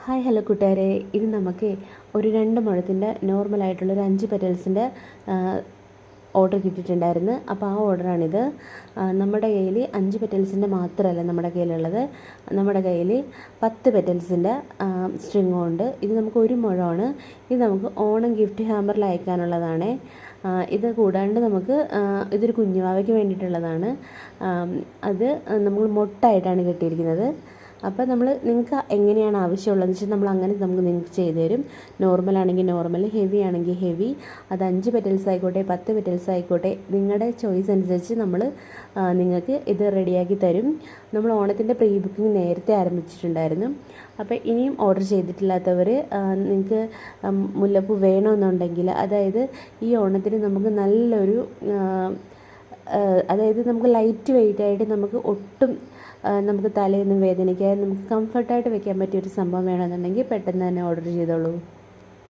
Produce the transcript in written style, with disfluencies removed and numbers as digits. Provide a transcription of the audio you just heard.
Hi hello കൂട്ടുകാരെ, ഇത് നമുക്ക് ഒരു 2 മുഴത്തിൻ്റെ നോർമലായിട്ടുള്ളൊരു 5 പെറ്റൽസിൻ്റെ ഓർഡർ കിട്ടിയിട്ടുണ്ടായിരുന്നു. അപ്പോൾ ആ ഓർഡറാണിത്. നമ്മുടെ കയ്യിൽ 5 പെറ്റൽസിൻ്റെ മാത്രമല്ല നമ്മുടെ കയ്യിലുള്ളത്, നമ്മുടെ കയ്യിൽ 10 പെറ്റൽസിൻ്റെ സ്ട്രിങ്ങും ഉണ്ട്. ഇത് നമുക്ക് 1 മുഴമാണ്. ഇത് നമുക്ക് ഓണം ഗിഫ്റ്റ് ഹാമ്പറിൽ അയക്കാനുള്ളതാണ്. ഇത് കൂടാണ്ട് നമുക്ക് ഇതൊരു കുഞ്ഞുവാവയ്ക്ക് വേണ്ടിയിട്ടുള്ളതാണ്. അത് നമ്മൾ മൊട്ടായിട്ടാണ് കിട്ടിയിരിക്കുന്നത്. അപ്പോൾ നിങ്ങൾക്ക് എങ്ങനെയാണ് ആവശ്യമുള്ളതെന്ന് വെച്ചാൽ നിങ്ങൾക്ക് ചെയ്തു തരും. നോർമലാണെങ്കിൽ നോർമൽ, ഹെവി ആണെങ്കിൽ ഹെവി. അത് 5 പെറ്റൽസ് ആയിക്കോട്ടെ 10 പെറ്റൽസ് ആയിക്കോട്ടെ, നിങ്ങളുടെ ചോയ്സ് അനുസരിച്ച് നിങ്ങൾക്ക് ഇത് റെഡിയാക്കി തരും. നമ്മൾ ഓണത്തിൻ്റെ പ്രീ ബുക്കിംഗ് നേരത്തെ ആരംഭിച്ചിട്ടുണ്ടായിരുന്നു. അപ്പോൾ ഇനിയും ഓർഡർ ചെയ്തിട്ടില്ലാത്തവർ, നിങ്ങൾക്ക് മുല്ലപ്പൂ വേണമെന്നുണ്ടെങ്കിൽ, അതായത് ഈ ഓണത്തിന് നമുക്ക് നല്ലൊരു നമുക്ക് ലൈറ്റ് വെയിറ്റ് ആയിട്ട് നമുക്ക് തലയൊന്നും വേദനിക്കാതെ നമുക്ക് കംഫർട്ടായിട്ട് വെക്കാൻ പറ്റിയൊരു സംഭവം വേണമെന്നുണ്ടെങ്കിൽ പെട്ടെന്ന് തന്നെ ഓർഡർ ചെയ്തോളൂ.